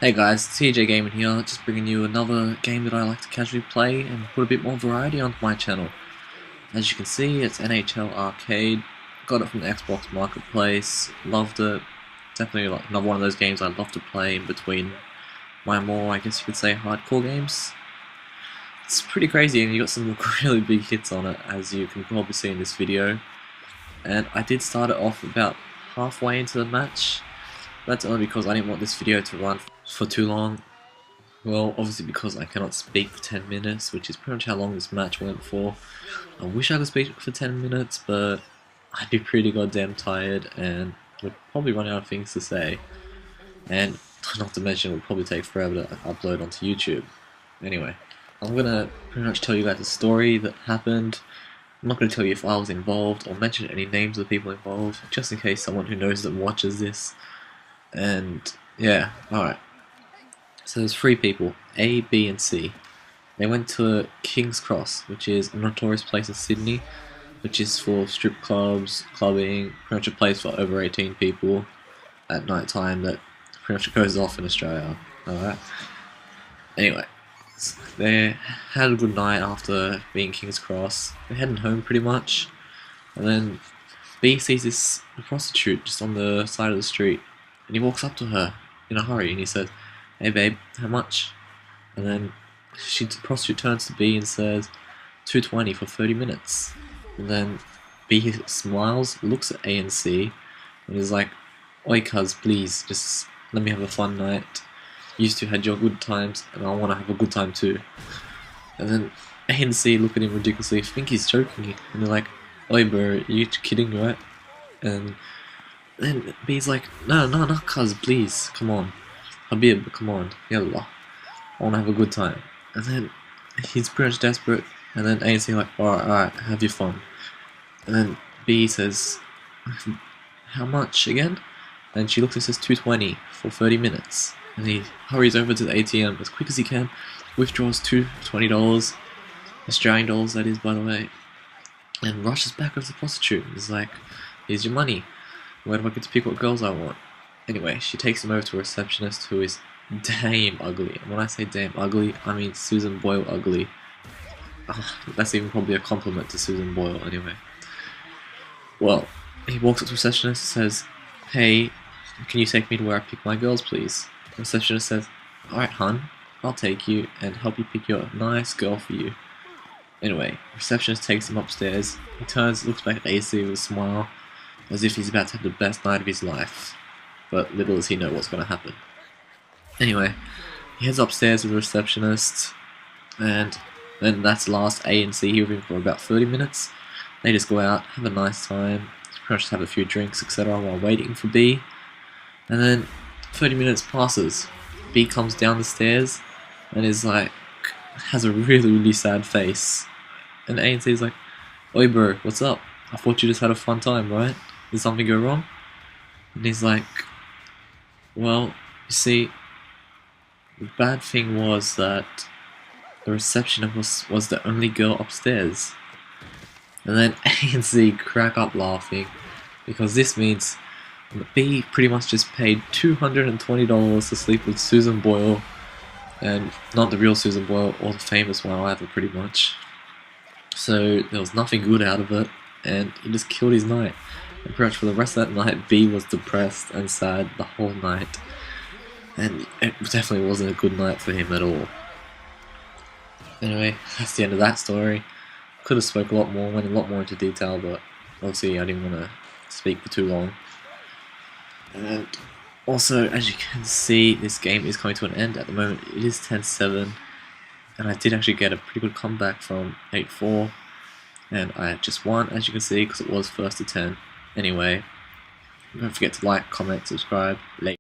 Hey guys, TJ Gaming here, just bringing you another game that I like to casually play and put a bit more variety onto my channel. As you can see, it's NHL Arcade. Got it from the Xbox Marketplace, loved it. Definitely like another one of those games I love to play in between my more, I guess you could say, hardcore games. It's pretty crazy and you got some really big hits on it, as you can probably see in this video. And I did start it off about halfway into the match. That's only because I didn't want this video to run for too long. Well, obviously because I cannot speak for 10 minutes, which is pretty much how long this match went for. I wish I could speak for 10 minutes, but I'd be pretty goddamn tired and would probably run out of things to say. And not to mention it would probably take forever to upload onto YouTube. Anyway, I'm gonna pretty much tell you guys a story that happened. I'm not going to tell you if I was involved or mention any names of people involved, just in case someone who knows them watches this. And yeah, alright. So there's three people, A, B and C. They went to King's Cross, which is a notorious place in Sydney, which is for strip clubs, clubbing, pretty much a place for over 18 people at night time that pretty much goes off in Australia. Alright. Anyway, so they had a good night after being King's Cross. They're heading home pretty much. And then B sees this prostitute just on the side of the street. And he walks up to her in a hurry and he says, "Hey babe, how much?" And then the prostitute turns to B and says, "$2.20 for 30 minutes. And then B smiles, looks at A and C, and is like, "Oi cuz, please, just let me have a fun night. You two had your good times, and I want to have a good time too." And then A and C look at him ridiculously, think he's joking, and they're like, "Oi bro, you kidding, right?" And then B's like, no, cuz, please, come on. Habib, come on, yallah. I wanna have a good time. And then he's pretty much desperate, and then A and C like, alright, have your fun. And then B says, "How much again?" And she looks and says, $2.20 for 30 minutes. And he hurries over to the ATM as quick as he can, withdraws $20, Australian dollars that is, by the way, and rushes back over to the prostitute. He's like, "Here's your money. Where do I get to pick what girls I want?" Anyway, she takes him over to a receptionist who is damn ugly. And when I say damn ugly, I mean Susan Boyle ugly. That's even probably a compliment to Susan Boyle, anyway. Well, he walks up to the receptionist and says, "Hey, can you take me to where I pick my girls, please?" The receptionist says, "Alright, hun, I'll take you and help you pick your nice girl for you." Anyway, the receptionist takes him upstairs. He turns, looks back at AC with a smile, as if he's about to have the best night of his life. But little does he know what's going to happen. Anyway, he heads upstairs with the receptionist, and then that's last A and C here with him for about 30 minutes. They just go out, have a nice time, pretty much have a few drinks, etc. while waiting for B. And then 30 minutes passes. B comes down the stairs and is like, has a really sad face. And A and C is like, "Oi bro, what's up? I thought you just had a fun time, right? Did something go wrong?" And he's like, "Well, you see, the bad thing was that the receptionist was the only girl upstairs." And then A and C crack up laughing, because this means B pretty much just paid $220 to sleep with Susan Boyle, and not the real Susan Boyle, or the famous one either, pretty much. So there was nothing good out of it, and he just killed his night. And pretty much for the rest of that night, B was depressed and sad the whole night. And it definitely wasn't a good night for him at all. Anyway, that's the end of that story. Could have spoke a lot more, went a lot more into detail, but obviously I didn't want to speak for too long. And also, as you can see, this game is coming to an end at the moment. It is 10-7, and I did actually get a pretty good comeback from 8-4, and I just won, as you can see, because it was first to 10. Anyway, don't forget to like, comment, subscribe.